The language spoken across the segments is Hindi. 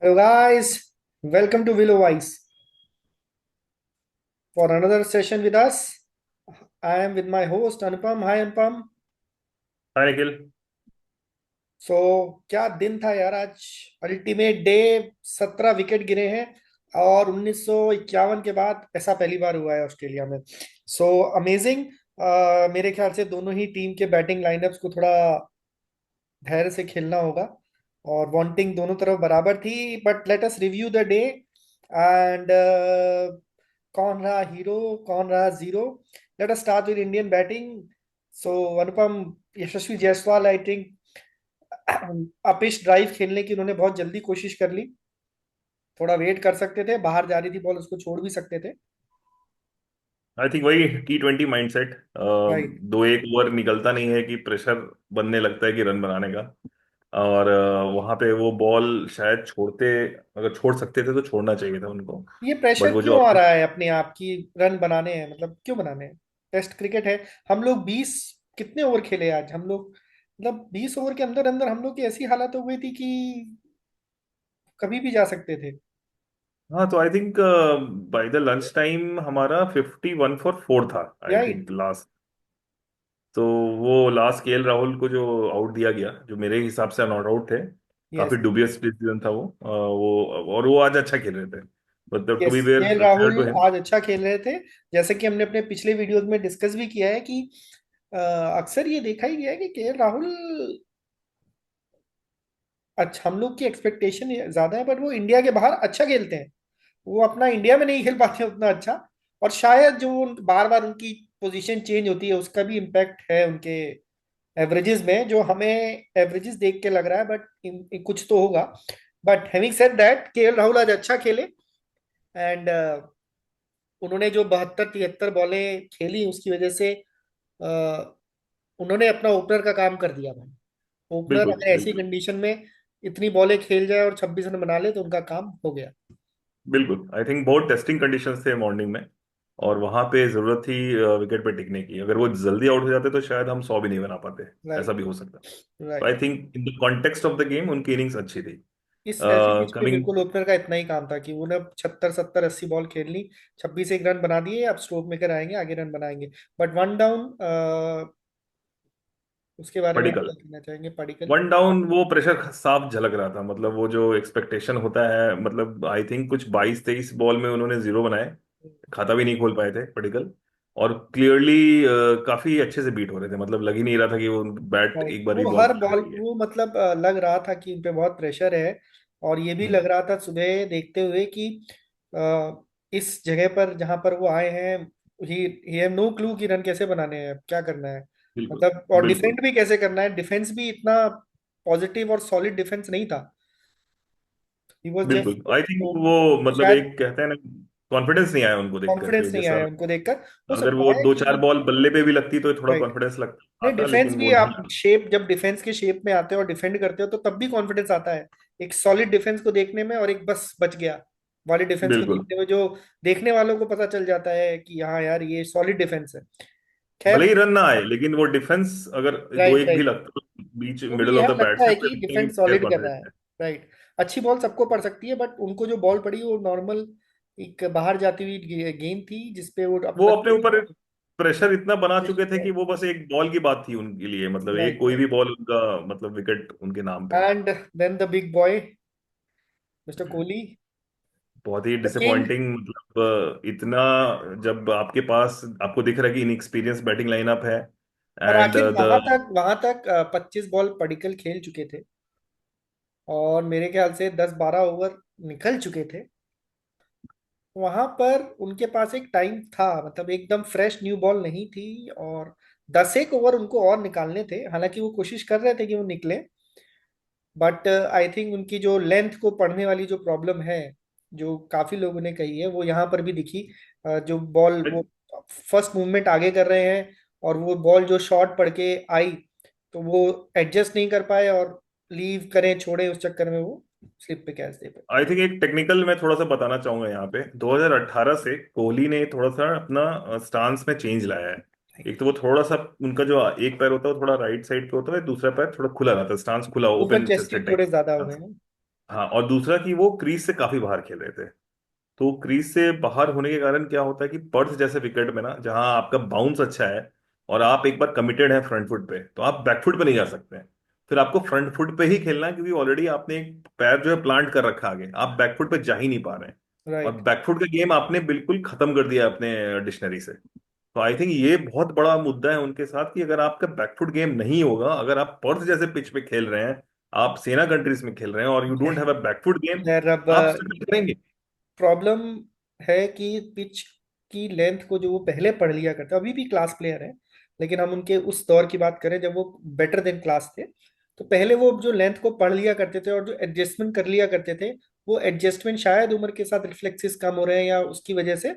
Hello guys, welcome to Willow Wise for another session with us. I am with my host Anupam. Hi Anupam. हाय निखिल। सो क्या दिन था यार आज। Ultimate day. 17 विकेट गिरे हैं और 1951 के बाद ऐसा पहली बार हुआ है ऑस्ट्रेलिया में। So amazing. मेरे ख्याल से दोनों ही टीम के बैटिंग लाइनअप्स को थोड़ा धैर्य से खेलना होगा और वांटिंग दोनों तरफ बराबर थी। But let us review the day and कौन रहा हीरो कौन रहा zero. Let us start with Indian batting. So Anupam, Yashasvi Jaiswal I think uppish drive खेलने की उन्होंने बहुत जल्दी कोशिश कर ली। थोड़ा वेट कर सकते थे, बाहर जा रही थी बॉल, उसको छोड़ भी सकते थे। आई थिंक वही T20 माइंडसेट। राइट। दो एक ओवर निकलता नहीं है कि प्रेशर बनने लगता है कि रन बनाने का। और वहां पे वो बॉल शायद छोड़ते, अगर छोड़ सकते थे तो छोड़ना चाहिए था उनको। ये बट प्रेशर वो जो क्यों आ रहा है अपने आप की? रन बनाने हैं, मतलब क्यों बनाने हैं? टेस्ट क्रिकेट है। हम लोग 20 कितने ओवर खेले आज हम लोग? मतलब 20 ओवर के अंदर अंदर हम लोग की ऐसी हालत हो गई थी कि कभी भी जा सकते थे। हाँ, तो I think by the lunch time हमारा 51 for 4 था, आई राइट। Think last. तो वो लास्ट KL राहुल को जो आउट दिया गया, जो मेरे हिसाब से नॉट आउट थे। यस। काफी डुबियस डिसीजन था वो और वो आज अच्छा खेल रहे थे। मतलब to yes, be fair KL fair Rahul to him. आज अच्छा खेल रहे थे। जैसे कि हमने अपने पिछले वीडियोस में डिस्कस भी किया है कि अक्सर ये देखा ही गया है कि केएल राहुल, अच्छा हम लोग की एक्सपेक्टेशन ज्यादा है बट वो इंडिया के बाहर अच्छा खेलते हैं। वो अपना इंडिया में नहीं खेल पाते उतना अच्छा। और शायद जो बार बार उनकी पोजीशन चेंज होती है उसका भी इम्पैक्ट है उनके एवरेजेस में, जो हमें एवरेजेस देख के लग रहा है बट कुछ तो होगा। But having said that, KL Rahul आज अच्छा खेले एंड उन्होंने जो 72-73 बॉलें खेली उसकी वजह से अ, उन्होंने अपना ओपनर का काम कर दिया भाई। ओपनर बिल्कुल अगर ऐसी बिल्कुल कंडीशन में इतनी बॉलें खेल जाए और 26 रन बना ले तो उनका काम हो गया। बिल्कुल। आई थिंक बहुत टेस्टिंग कंडीशंस थे मॉर्निंग में। और वहां पे जरूरत थी विकेट पे टिकने की। अगर वो जल्दी आउट हो जाते तो शायद हम 100 भी नहीं बना पाते। ऐसा राइट। भी हो सकता। तो I right. Think in the context of the game उनकी इनिंग्स अच्छी थी। इस ऐसी पिच पे कमिंग बिल्कुल ओपनर का इतना ही काम था कि उन्हें 76 70 80 बॉल खेल ली। 26 एक रन बना दिए, अब स्ट्रोक मेकर आएंगे आगे रन बनाएंगे। बट वन डाउन, उसके बारे में आप पर्टिकल क्या कहना चाहेंगे पडिक्कल? वन डाउन, वो प्रेशर साफ झलक रहा था। मतलब वो जो एक्सपेक्टेशन होता है, मतलब आई थिंक कुछ 22 23 बॉल में उन्होंने जीरो बनाए। खाता भी नहीं खोल पाए थे पर्टिकल। और क्लियरली काफी अच्छे से बीट हो रहे थे। मतलब लग ही नहीं रहा था कि वो बैट राइट। एक बार भी वो बॉल हर पकड़ बॉल रही है। वो मतलब लग रहा था कि उन पे बहुत प्रेशर है। और ये भी लग हम्म, रहा था सुबह देखते हुए कि इस जगह पर जहां पर वो आए हैं, ही ही हैव नो क्लू कि रन कैसे बनाने हैं, क्या करना है। बिल्कुल मतलब और बिल्कुल डिफेंड भी कैसे करना है। डिफेंस भी इतना पॉजिटिव और सॉलिड डिफेंस नहीं था। ही वाज बिल्कुल। जस्ट आई थिंक तो वो मतलब शायद एक कहते हैं ना, कॉन्फिडेंस नहीं आया उनको देख करके कॉन्फिडेंस नहीं जैसा। आया उनको देखकर। हो अगर सकता वो है दो चार कि बॉल बल्ले पे भी लगती तो थोड़ा राइट। कॉन्फिडेंस लगता नहीं, आता, डिफेंस लेकिन भी वो नहीं आप आया। शेप, जब डिफेंस के शेप में आते हो और डिफेंड करते हो तो तब भी कॉन्फिडेंस आता है। एक सॉलिड डिफेंस को देखने में और एक बस बच गया वाले डिफेंस को बिल्कुल। देखने में, जो देखने वालों को पता चल जाता है कि हाँ यार ये सॉलिड डिफेंस है। खैर। भले ही रन ना आए, लेकिन वो डिफेंस अगर दो राइट। एक भी राइट। लगता तो बीच तो भी मिडिल ऑफ यह द लगता है बैट्समैन तो कि लगता है कि डिफेंस प्लेयर सॉलिड कर रहा कॉन्फिडेंस है। है। राइट। अच्छी बॉल सबको पड़ सकती है बट उनको जो बॉल पड़ी वो नॉर्मल एक बाहर जाती हुई गेंद थी जिसपे वो वो अपना अपने ऊपर प्रेशर इतना बना चुके थे कि वो बस राइट। एक बॉल की बात थी उनके लिए। मतलब एक कोई राइट। भी बॉल उनका, मतलब विकेट उनके नाम पे। And then the big boy mister Kohli, बहुत ही द किंग। डिसअपॉइंटिंग। मतलब इतना, जब आपके पास आपको दिख रहा है कि इनएक्सपीरियंस बैटिंग लाइनअप है और एंड आखिर द वहां तक 25 बॉल पडिक्कल खेल चुके थे और मेरे ख्याल से 10 12 ओवर निकल चुके थे। वहां पर उनके पास एक टाइम था, मतलब एकदम फ्रेश न्यू बॉल नहीं थी और 10 एक ओवर उनको और निकालने थे। हालांकि वो कोशिश कर रहे थे कि वो निकले, बट आई थिंक उनकी जो लेंथ को पढ़ने वाली जो प्रॉब्लम है, जो काफी लोगों ने कही है, वो यहाँ पर भी दिखी। जो बॉल वो फर्स्ट मूवमेंट आगे कर रहे हैं और वो बॉल जो शॉर्ट पड़ के आई तो वो एडजस्ट नहीं कर पाए और लीव करें छोड़े, उस चक्कर में वो स्लिप पे कैच दे पाए। आई थिंक एक टेक्निकल मैं थोड़ा सा बताना चाहूंगा यहाँ पे। 2018 से कोहली ने थोड़ा सा अपना स्टांस में चेंज लाया है। एक तो वो थोड़ा सा, उनका जो एक पैर होता है वो थोड़ा राइट साइड पे होता है, दूसरा पैर थोड़ा खुला रहता है, स्टांस खुला, ओपन ओपन चेस्टेड चेस्टेड थोड़े टाइप। ज्यादा हो गए हैं। हाँ, और दूसरा कि वो क्रीज से काफी बाहर खेल रहे थे। तो क्रीज से बाहर होने के कारण क्या होता है कि पर्थ जैसे विकेट में ना, जहां आपका बाउंस अच्छा है और आप एक बार कमिटेड हैं फ्रंट फुट पे, तो आप बैक फुट पे नहीं जा सकते हैं। फिर आपको फ्रंट फुट पे ही खेलना है, क्योंकि ऑलरेडी आपने एक पैर जो है प्लांट कर रखा आगे, आप बैक फुट पे जा ही नहीं पा रहे हैं। और राइट। बैक फुट का गेम आपने बिल्कुल खत्म कर दिया अपने डिक्शनरी से। तो आई थिंक ये बहुत बड़ा मुद्दा है उनके साथ, कि अगर आपका बैकफुट गेम नहीं होगा, अगर आप पर्थ जैसे पिच पे खेल रहे हैं, आप सेना कंट्रीज में खेल रहे हैं, और you don't have a back foot game, खैर अब आप स्ट्रगल करेंगे। प्रॉब्लम है कि पिच की लेंथ को जो वो पहले पढ़ लिया करते, अभी भी क्लास प्लेयर है, लेकिन हम उनके उस दौर की बात करें जब वो बेटर देन क्लास थे, तो पहले वो जो लेंथ को पढ़ लिया करते थे और जो एडजस्टमेंट कर लिया करते थे, वो एडजस्टमेंट शायद उम्र के साथ रिफ्लेक्सेस कम हो रहे हैं या उसकी वजह से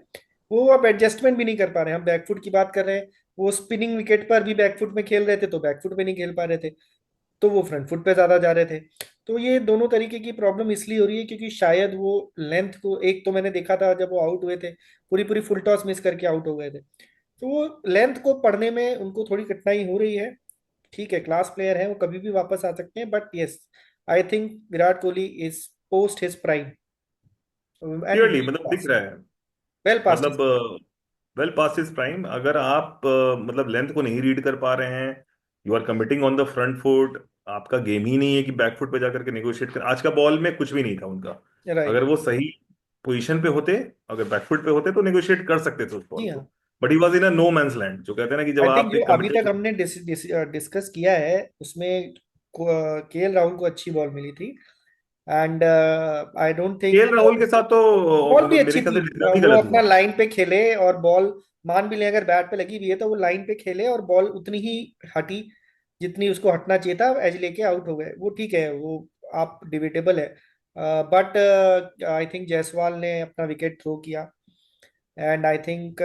वो अब एडजस्टमेंट भी नहीं कर पा रहे हैं। हम बैकफुट की बात कर रहे हैं, वो स्पिनिंग विकेट पर भी बैकफुट में खेल रहे थे तो बैकफुट में नहीं खेल पा रहे थे, तो वो फ्रंट फुट पे ज्यादा जा रहे थे। तो ये दोनों तरीके की प्रॉब्लम इसलिए हो रही है क्योंकि शायद वो लेंथ को, एक तो मैंने देखा था जब वो आउट हुए थे, पूरी पूरी फुल टॉस मिस करके आउट हो गए थे, तो वो लेंथ को पढ़ने में उनको थोड़ी कठिनाई हो रही है। ठीक है, क्लास प्लेयर है, वो कभी भी वापस आ सकते हैं, but yes, I think Virat Kohli is post his prime and clearly मतलब दिख रहा है। वेल पास्ट हिज मतलब वेल पास इज प्राइम। अगर आप मतलब लेंथ को नहीं रीड कर पा रहे हैं, you are committing on the front foot, आपका गेम ही नहीं है कि बैक फुट पे जाकर के नेगोशिएट कर। आज का बॉल में कुछ भी नहीं था उनका। प्राइम। अगर राइट। वो सही पोजीशन पे होते, अगर बैक फुट पे होते, तो नेगोशिएट कर सकते थे उस बॉल जी को। हाँ। But he was in a no man's land, जो कहते हैं ना कि जब आई थिंक आप जो एक अभी तक कमिटेड। हमने डिस्कस किया है उसमें केएल राहुल को अच्छी बॉल मिली थी, and I don't think KL Rahul के साथ बॉल तो भी अच्छी मेरे ख्याल थी। से डिजर्व ही वो गलत अपना हुआ। लाइन पे खेले और बॉल, मान भी लें अगर बैट पे लगी भी है तो वो लाइन पे खेले और बॉल उतनी ही हटी जितनी उसको हटना चाहिए था, एज लेके आउट हो गए, वो ठीक है, वो आप डिबेटेबल है। बट आई थिंक जायसवाल ने अपना विकेट थ्रो किया, एंड आई थिंक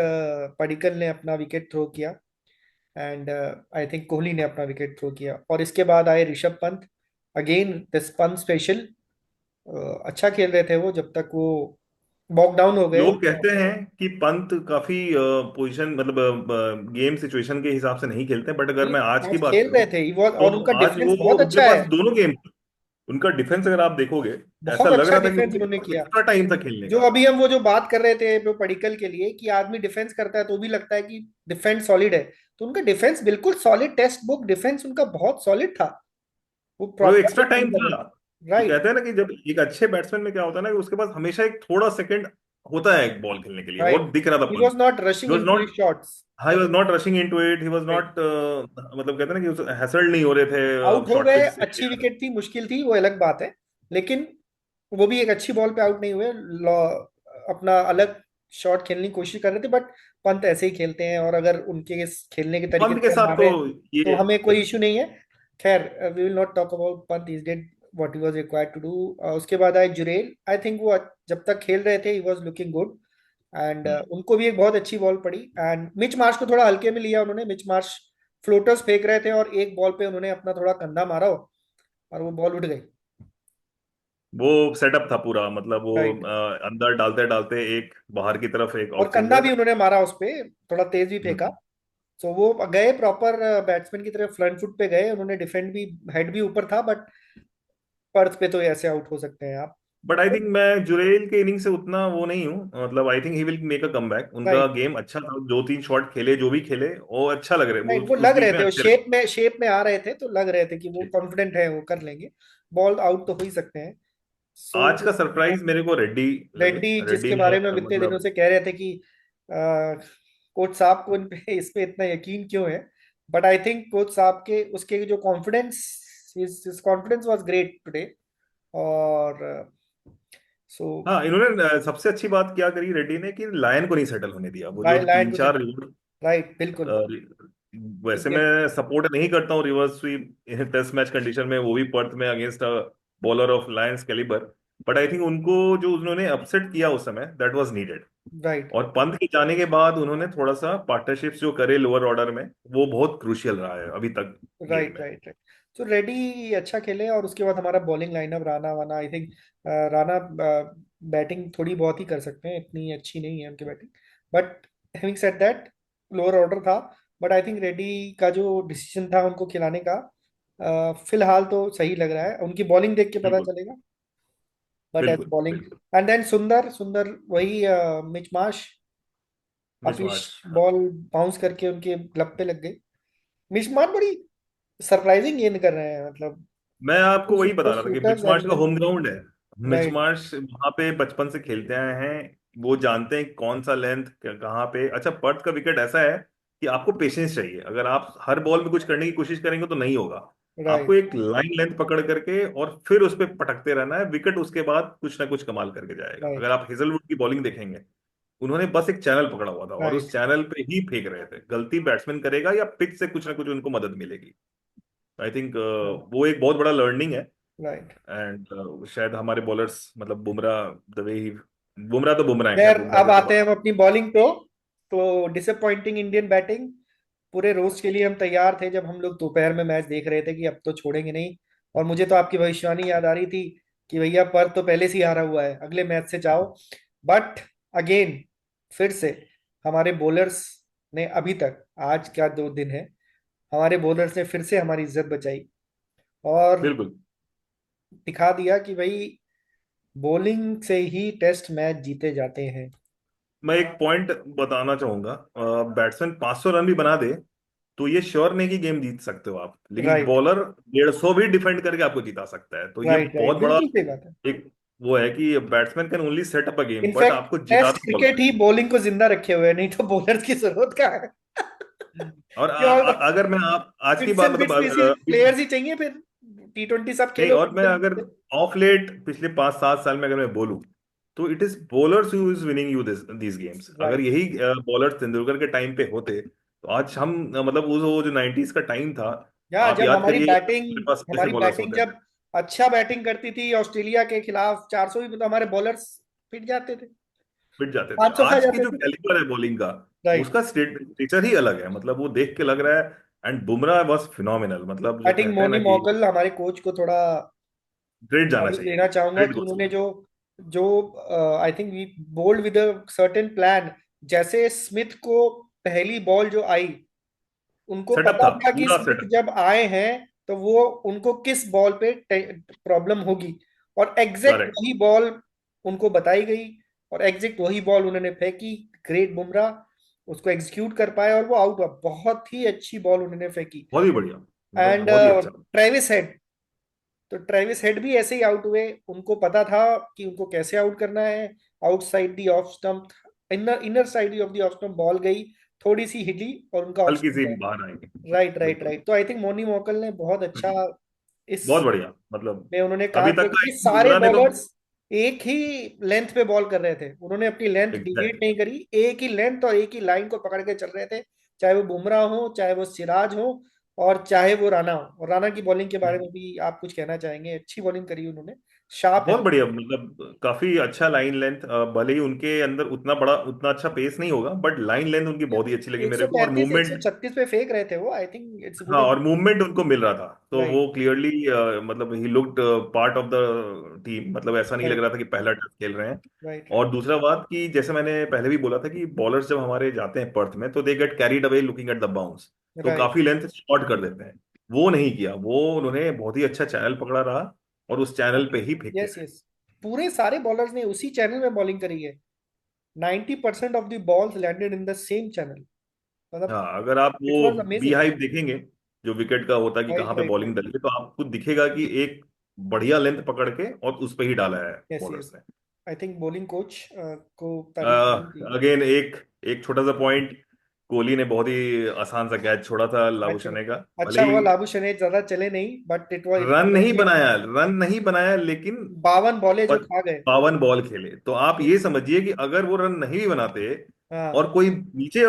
पडिक्कल ने अपना विकेट थ्रो किया, एंड आई थिंक कोहली ने अपना विकेट थ्रो किया, और इसके बाद आए Rishabh Pant, again this Pant special. अच्छा खेल रहे थे वो जब तक वो बॉक डाउन हो गए। लोग कहते हैं कि पंत काफी पोजीशन मतलब गेम सिचुएशन के हिसाब से नहीं खेलते, बट अगर नहीं, मैं आज की आज बात खेल करूं, रहे थे और उनका तो आज डिफेंस वो बहुत उनके अच्छा है। पास दोनों गेम, उनका डिफेंस अगर आप देखोगे, ऐसा बहुत लग अच्छा रहा था कि डिफेंस उनके उन्होंने पास किया। एक्स्ट्रा टाइम था खेलने जो का। अभी हम वो जो बात कर रहे थे वो पडिक्कल के लिए कि आदमी डिफेंस करता है तो भी लगता है कि डिफेंस सॉलिड है, तो उनका डिफेंस बिल्कुल सॉलिड, टेक्स्ट बुक डिफेंस उनका बहुत सॉलिड था। वो और वो प्रॉपर एक्स्ट्रा डिफेंड टाइम कर रहे था। थे। जो राइट। कहते हैं ना कि जब एक अच्छे बैट्समैन में क्या होता है ना, कि उसके पास हमेशा एक थोड़ा सेकंड होता है एक बॉल खेलने के लिए, राइट। और दिख रहा था ही Pant. Was not he rushing was into not, shots. He was not rushing into it, he was right. Not, मतलब कहते हैं ना कि हैसल नहीं हो रहे आउट थे हो शॉर्ट गए, पिच से। अच्छी विकेट थी, मुश्किल थी, वो अलग बात है, लेकिन वो भी एक अच्छी बॉल पे आउट नहीं हुए, अपना अलग शॉट खेलने की कोशिश कर रहे थे, बट पंत ऐसे ही खेलते हैं, और अगर उनके खेलने के तरीके पंत के से हम साथ तो मारे तो ये हमें कोई इशू नहीं है। खैर, we will not talk about Pant, is did what he was required to do. उसके बाद आए जुरेल, आई थिंक वो जब तक खेल रहे थे he was looking good, and उनको भी एक बहुत अच्छी बॉल पड़ी, एंड मिच मार्श को थोड़ा हल्के में लिया उन्होंने। मिच मार्श फ्लोटर्स फेंक रहे थे और एक बॉल पे उन्होंने अपना थोड़ा कंधा मारा और वो बॉल उठ गई। वो सेटअप था पूरा, मतलब वो राइट। अंदर डालते डालते एक बाहर की तरफ, एक और ऑफ कंधा स्विंगर। भी उन्होंने मारा उस पे, थोड़ा तेज भी फेंका, तो वो गए प्रॉपर बैट्समैन की तरफ, फ्रंट फुट पे गए उन्होंने, डिफेंड भी, हेड भी ऊपर था, बट पर्थ पे तो ऐसे आउट हो सकते हैं आप। बट आई थिंक मैं जुरेल के इनिंग से उतना वो नहीं हूँ, मतलब I think he will make a comeback. उनका राइट। गेम अच्छा था, दो तीन शॉट खेले जो भी खेले, वो अच्छा लग रहे, वो राइट, वो उस लग बीच रहे में थे, वो अच्छे लगे। शेप में आ रहे थे, तो लग रहे थे कि वो कॉन्फिडेंट है, वो कर लेंगे, बॉल आउट तो हो ही सकते हैं। सो आज का सरप्राइज मेरे को रेड्डी लगे। रेड्डी, रेड्डी जिसके ने बारे में हम इतने दिनों मतलब, से कह रहे थे कि कोच साहब को इस पे इतना यकीन क्यों है, बट आई थिंक कोच साहब के उसके जो confidence, his confidence was great today, और सो हाँ, इन्होंने सबसे अच्छी बात क्या करी रेड्डी ने, कि लायन को नहीं सेटल होने दिया। वो जो लायन तीन को चार, नहीं। राइट, बिल्कुल। वैसे मैं एग्जैक्ट। सपोर्ट नहीं करता हूँ reverse sweep test match condition में, वो भी पर्थ में against a bowler of Lyon's calibre. But I think उनको जो उन्होंने अपसेट किया उस समय, दैट वाज नीडेड। राइट। और पंत के जाने के बाद उन्होंने थोड़ा सा पार्टनरशिप्स जो करे लोअर ऑर्डर में, वो बहुत क्रूशियल रहा है अभी तक गेम राइट। में। राइट। राइट। तो रेडी अच्छा खेले, और उसके बाद हमारा बॉलिंग लाइनअप, राणा वाना, आई थिंक राणा बैटिंग थोड़ी बहुत ही कर सकते हैं, इतनी अच्छी नहीं है उनकी batting, but having said that lower order था, बट आई थिंक रेडी का जो डिसीजन था उनको खिलाने का, फिलहाल तो सही लग रहा है, उनकी बॉलिंग देख के पता बिल्कुल। चलेगा। बट एज बिल्कुल बॉलिंग। बिल्कुल। एंड देन सुंदर सुंदर वही मिच मार्श, आतिश मिसमार्च, हाँ। बॉल बाउंस करके उनके ग्लब पे लग गई। मिच मार्श बड़ी सरप्राइजिंग गेंद कर रहे हैं, मतलब मैं आपको वही बता सुपर रहा था कि शूटर्स मिचमार्श एंड का देन होम ग्राउंड है। राइट मिचमार्श वहां पे बचपन से खेलते आए हैं। वो जानते हैं कौन सा लेंथ कहाँ पे। अच्छा, पर्थ का विकेट ऐसा है कि आपको पेशेंस चाहिए। अगर आप हर बॉल में कुछ करने की कोशिश करेंगे तो नहीं होगा। आपको राइट एक लाइन लेंथ पकड़ करके और फिर उस पर पटकते रहना है। विकेट उसके बाद कुछ ना कुछ कमाल करके जाएगा। राइट अगर आप हेजलवुड की बॉलिंग देखेंगे, उन्होंने बस एक चैनल पकड़ा हुआ था और उस राइट चैनल पे ही फेंक रहे थे। गलती बैट्समैन करेगा या पिच से कुछ ना कुछ उनको मदद मिलेगी। आई थिंक वो एक बहुत बड़ा लर्निंग है। राइट। एंड शायद हमारे बॉलर्स मतलब बुमराह द वे ही, बुमराह तो बुमराह है, खैर खैर बुमराह अब की तो आते हैं बात। हम अपनी बॉलिंग पे। तो डिसअपॉइंटिंग इंडियन बैटिंग। पूरे रोज के लिए हम तैयार थे जब हम लोग दोपहर में मैच देख रहे थे कि अब तो छोड़ेंगे नहीं। और मुझे तो आपकी भविष्यवाणी याद आ रही थी कि भैया पर तो पहले से ही हारा हुआ है, अगले मैच से जाओ। बट अगेन फिर से हमारे बॉलर्स ने अभी तक, आज क्या 2 दिन है, हमारे बॉलर्स ने फिर से हमारी इज्जत बचाई और बिल्कुल। दिखा दिया कि भाई बॉलिंग से ही टेस्ट मैच जीते जाते हैं। मैं एक पॉइंट बताना चाहूंगा। बैट्समैन 500 रन भी बना दे तो ये श्योर नहीं कि गेम जीत सकते हो आप, लेकिन राइट बॉलर 150 भी डिफेंड करके आपको जिता सकता है। तो ये राइट राइट, बहुत बड़ा बिल्कुल सही बात है। एक वो है कि batsman can only set up a game but in fact आपको टेस्ट जिताना क्रिकेट बॉलर ही बॉलिंग को जिंदा रखे हुए है, नहीं तो बॉलर्स की जरूरत कहाँ है। है। और क्यों, अगर मैं आप आज की फिट्स बात एंड मतलब फिट्स में सिर्फ प्लेयर्स ही चाहिए फिर, T20 सब नहीं, खेलो और मैं अगर फिर। ऑफ लेट पिछले 5-7 साल में अगर मैं बोलूं तो it is bowlers who is winning you these games. अगर राइट। यही बॉलर तेंदुलकर के टाइम पे होते तो आज हम मतलब वो जो 90s का टाइम था, या आप जब याद हमारी करिए बैटिंग हमारे पास कैसे हमारी बॉलर्स बैटिंग होते जब थे। अच्छा बैटिंग करती थी ऑस्ट्रेलिया के खिलाफ 400 भी, तो हमारे बॉलर्स पिट जाते थे, पिट जाते थे। 500 खा आज की जाते जो थे। कैलिबर है बॉलिंग का, राइट। उसका स्टेचर ही अलग है। मतलब वो देख के लग रहा है। एंड बुमराह वॉज फिनोमिनल, मतलब जो आई थिंक कहते हैं मोनी ना कि मौकल हमारे कोच को थोड़ा ग्रेड जाना तारीफ चाहिए। देना चाहूंगा ग्रेड कि को उन्होंने चाहिए। जो जो I think we bold with a certain plan. जैसे स्मिथ को पहली बॉल जो आई, उनको सेटअप पता था, था कि पूरा स्मिथ सेटअप। जब आए हैं तो वो उनको किस बॉल पे प्रॉब्लम होगी, और एग्जैक्ट करेक्ट। वही बॉल उनको बताई गई और एग्जैक्ट वही बॉल उन्होंने फेंकी। ग्रेट बुमराह उसको एग्जीक्यूट कर पाए और वो आउट हुआ। बहुत ही अच्छी बॉल उन्होंने फेंकी। बहुत ही बढ़िया, मतलब एंड बहुत ही अच्छा। ट्रेविस हेड, तो ट्रेविस हेड भी ऐसे ही आउट हुए। उनको पता था कि उनको कैसे आउट करना है। Outside the off stump, inner inner side of the off stump ball गई, थोड़ी सी हिली और उनका ऑफ हल्की स्टंप सी गया। बाहर आएंगे। राइट राइट बिल्कुल। राइट। तो आई थिंक मोनी मोकल ने बहुत अच्छा इस बहुत बढ़िया, मतलब में उन्होंने अभी काम किया, तक का क्योंकि एक सारे बुमराह ने तो बॉलर्स एक ही लेंथ पे बॉल कर रहे थे। उन्होंने अपनी लेंथ डिविएट एग्जैक्टली। नहीं करी, एक ही लेंथ और एक ही लाइन को पकड़ के चल रहे थे। चाहे वो बुमराह हो, चाहे वो सिराज हो, और चाहे वो राणा हो। और राणा की बॉलिंग के बारे में भी आप कुछ कहना चाहेंगे? अच्छी बॉलिंग करी उन्होंने, शार्प है। बहुत बढ़िया, मतलब काफी अच्छा लाइन लेंथ। भले ही उनके अंदर उतना बड़ा उतना अच्छा पेस नहीं होगा बट लाइन लेंथ उनकी बहुत ही अच्छी लगी एक मेरे सौ को। और पैंतीस एक सौ मूवमेंट, छत्तीस पे फेंक रहे थे वो, आई थिंक इट्स गुड हाँ, इन। और मूवमेंट उनको मिल रहा था तो राइट वो क्लियरली मतलब he looked part of the team. मतलब ऐसा नहीं लग राइट रहा था कि पहला टेस्ट खेल रहे हैं। राइट और राइट दूसरा बात कि जैसे मैंने पहले भी बोला था कि बॉलर्स जब हमारे जाते हैं पर्थ में तो they get carried away looking at the bounce, तो राइट। काफी लेंथ शॉर्ट कर देते हैं। वो नहीं किया, वो उन्होंने बहुत ही अच्छा चैनल पकड़ा रहा और उस चैनल पे ही फेंकते यस रहे। यस, पूरे सारे बॉलर्स ने उसी चैनल में बॉलिंग करी है। 90% of the balls landed in the same channel. मतलब हाँ, अगर आप इट वो वाज बी अमेजिंग। हाइव देखेंगे जो विकेट का होता है कि राइट कहाँ पे राइट बॉलिंग राइट। डली है, तो आपको दिखेगा कि एक बढ़िया लेंथ पकड़ के और उस पे ही डाला है यस यस। बॉलर्स ने। आई थिंक बॉलिंग कोच को तारीफ करनी चाहिए। अगेन एक एक छोटा सा पॉइंट, कोहली ने बहुत ही आसान सा कैच छोड़ा था अच्छा, लाबुशने का। भले अच्छा ही हुआ लाबुशेन ज्यादा चले नहीं, बट इट वाज रन नहीं बनाया, रन नहीं बनाया, लेकिन 52 बॉले जो खा गए। 52 बॉल खेले। तो आप ये समझिए कि अगर वो रन नहीं भी बनाते हाँ। और कोई नीचे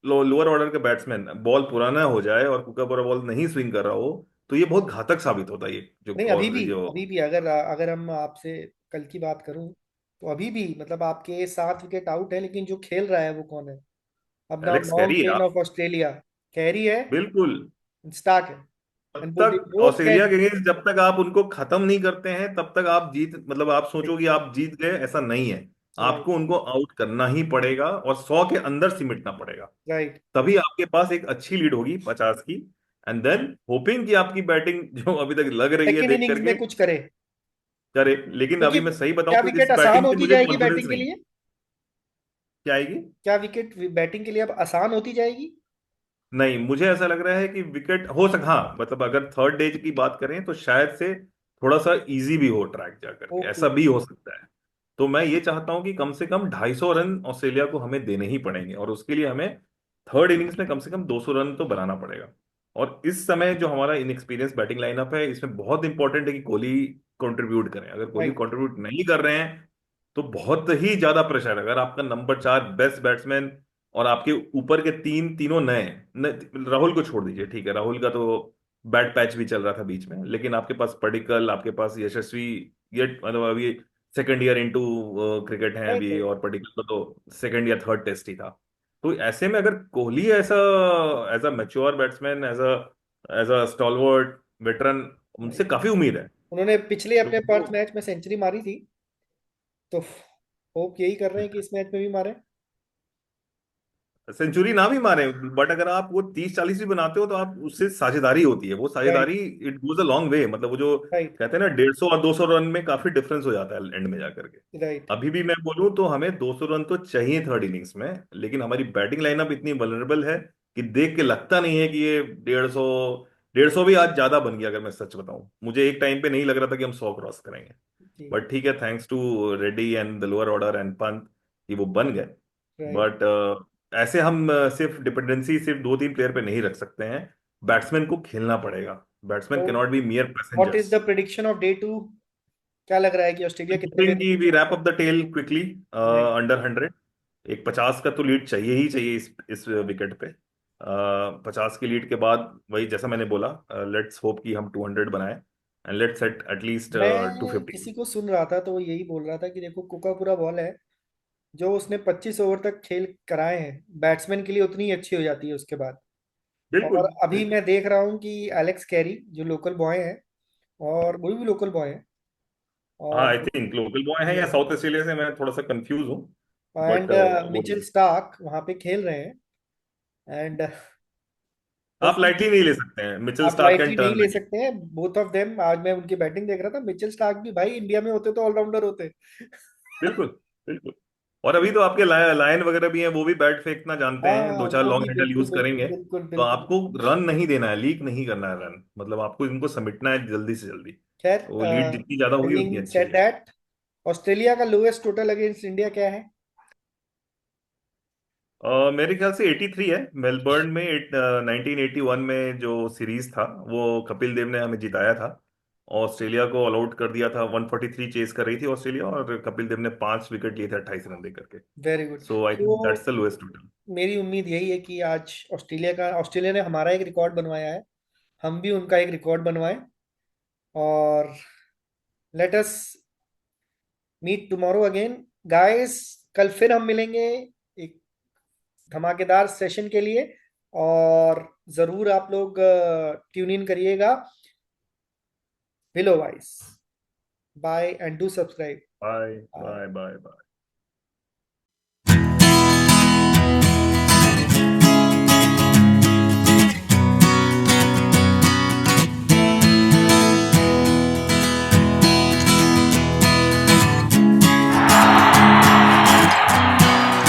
लोअर ऑर्डर के बैट्समैन बॉल पुराना हो जाए और कुका बॉल नहीं स्विंग कर रहा हो तो ये बहुत घातक साबित होता है ये जो नहीं, जो अभी भी अगर अगर हम आपसे कल की बात करूं, तो अभी भी मतलब आपके 7 विकेट आउट है, लेकिन जो खेल रहा है वो कौन है? अपना एलेक्स कैरी है माउंटेन आप। ऑफ ऑस्ट्रेलिया, कैरी है, बिल्कुल। स्टार्क है। तब एंड वो तक बोथ ऑस्ट्रेलिया कैन। के अगेंस्ट जब तक आप उनको खत्म नहीं करते हैं तब तक आप जीत, मतलब आप सोचो कि आप जीत गए, ऐसा नहीं है। राइट आपको उनको आउट करना ही पड़ेगा और 100 के अंदर सिमटना पड़ेगा। राइट। तभी आपके पास एक अच्छी लीड होगी 50 की। एंड देन होपिंग कि आपकी बैटिंग जो अभी तक लग रही है सेकेंड देख इनिंग्स करके, में कुछ करे। करे, लेकिन क्योंकि अभी मैं सही बताऊं क्या तो इस विकेट आसान बैटिंग से होती मुझे जाएगी कॉन्फिडेंस बैटिंग के नहीं। लिए? क्या आएगी? क्या विकेट बैटिंग के लिए अब आसान होती जाएगी? नहीं, मुझे ऐसा लग रहा है कि विकेट हो सक हाँ, मतलब अगर थर्ड डे की बात करें तो शायद से थोड़ा सा इजी भी हो ट्रैक जा करके, ओके। ऐसा भी हो सकता है। तो मैं ये चाहता हूं कि कम से कम 250 रन ऑस्ट्रेलिया को हमें देने ही पड़ेंगे, और उसके लिए हमें थर्ड इनिंग्स में कम से कम 200 रन तो बनाना पड़ेगा। और इस समय जो हमारा इनएक्सपीरियंस बैटिंग लाइनअप है, इसमें बहुत इंपॉर्टेंट है कि कोहली कंट्रीब्यूट करें। अगर कोहली राइट। कंट्रीब्यूट नहीं कर रहे हैं तो बहुत ही ज्यादा प्रेशर है। अगर आपका नंबर 4 बेस्ट बैट्समैन और आपके ऊपर के तीनों नए राहुल को छोड़ दीजिए, ठीक है, राहुल का तो बैट पैच भी चल रहा था बीच में, लेकिन आपके पास पडिक्कल, आपके पास यशस्वी, ये मतलब अभी सेकंड ईयर इनटू क्रिकेट है राइट। अभी, राइट। और पडिक्कल को तो सेकंड या थर्ड टेस्ट ही था। तो ऐसे में अगर कोहली ऐसा as a mature batsman, as a stalwart veteran, उनसे राइट। काफी उम्मीद है। उन्होंने पिछले तो अपने वो पर्थ मैच में सेंचुरी मारी थी, तो होप यही कर रहे हैं कि इस मैच में भी मारे। सेंचुरी ना भी मारे, बट अगर आप वो 30-40 भी बनाते हो तो आप उससे साझेदारी होती है, वो राइट। साझेदारी it goes a long way. मतलब वो जो राइट। कहते हैं ना, 150 और 200 रन में काफी डिफरेंस हो जाता है एंड में जाकर के। राइट। अभी भी मैं बोलूं तो हमें 200 रन तो चाहिए थर्ड इनिंग्स में, लेकिन हमारी बैटिंग लाइनअप इतनी वल्नरेबल है कि देख के लगता नहीं है कि ये 150 भी आज ज्यादा बन गया। अगर मैं सच बताऊं, मुझे एक टाइम पे नहीं लग रहा था कि हम 100 क्रॉस करेंगे। जी। बट ठीक है, thanks to Reddy and the lower order and Pant, कि वो बन गए। राइट। बट ऐसे हम सिर्फ डिपेंडेंसी सिर्फ 2-3 प्लेयर पे नहीं रख सकते हैं। बैट्समैन को खेलना पड़ेगा। बैट्समैन तो can not be मियर what is passengers. The prediction of day 2? क्या लग रहा है कि ऑस्ट्रेलिया कितने पे? की we wrap up the tail quickly right. Under 100। एक 50 का तो लीड चाहिए ही चाहिए इस विकेट पे। 50 की लीड के बाद वही जैसा मैंने बोला, लेट्स होप कि हम 200 बनाए, एंड लेट्स सेट एटलीस्ट मैं 250। किसी को सुन रहा था तो वो यही बोल रहा था कि देखो कोका पूरा बॉल है, जो उसने 25 ओवर तक खेल कराए हैं बैट्समैन के लिए उतनी ही अच्छी हो जाती है उसके बाद। बिल्कुल और अभी बिल्कुल। मैं देख रहा हूँ कि एलेक्स कैरी जो लोकल बॉय है, और वो भी लोकल बॉय है, हाँ, और आई थिंक लोकल बॉय है या साउथ ऑस्ट्रेलिया से, मैं थोड़ा सा कंफ्यूज हूँ। बट एंड वो मिचेल स्टार्क वहां पे खेल रहे हैं। एंड आप होपफुली लाइटली नहीं ले सकते हैं, मिचेल आप स्टार्क कैन लाइटली नहीं टर्न ले अगेन। सकते हैं बोथ ऑफ देम। आज मैं उनकी बैटिंग देख रहा था, मिचेल स्टार्क भी भाई इंडिया में होते तो ऑलराउंडर होते। बिल्कुल बिल्कुल। और अभी तो आपके लायन वगैरह भी हैं, वो भी बैट फेंकना जानते हैं, हाँ दो चार वो लॉन्ग भी हैंडल बिल्कुल यूज बिल्कुल करेंगे। बिल्कुल तो बिल्कुल। आपको रन नहीं देना है, लीक नहीं करना है रन, मतलब आपको इनको समेटना है जल्दी से जल्दी। खैर, वो लीड जितनी ज्यादा होगी उतनी हैविंग अच्छी सेड है। दैट, ऑस्ट्रेलिया का लोएस्ट टोटल अगेंस्ट इंडिया क्या है? मेरे ख्याल से 83 है। मेलबर्न में 1981 में जो सीरीज था, वो कपिल देव ने हमें जिताया था। ऑस्ट्रेलिया को ऑल आउट कर दिया था, 143 चेस कर रही थी ऑस्ट्रेलिया, और कपिल देव ने 5 विकेट लिए थे 28 रन दे करके। Very good. सो आई तो think that's the lowest total. मेरी उम्मीद यही है कि आज ऑस्ट्रेलिया ने हमारा एक रिकॉर्ड बनवाया है, हम भी उनका एक रिकॉर्ड बनवाएं। और let us meet tomorrow again guys. कल फिर हम मिलेंगे एक धमाकेदार सेशन के लिए। और जरूर आप लोग ट्यून इन करिएगा willow voice. Bye and do subscribe. Bye bye bye bye.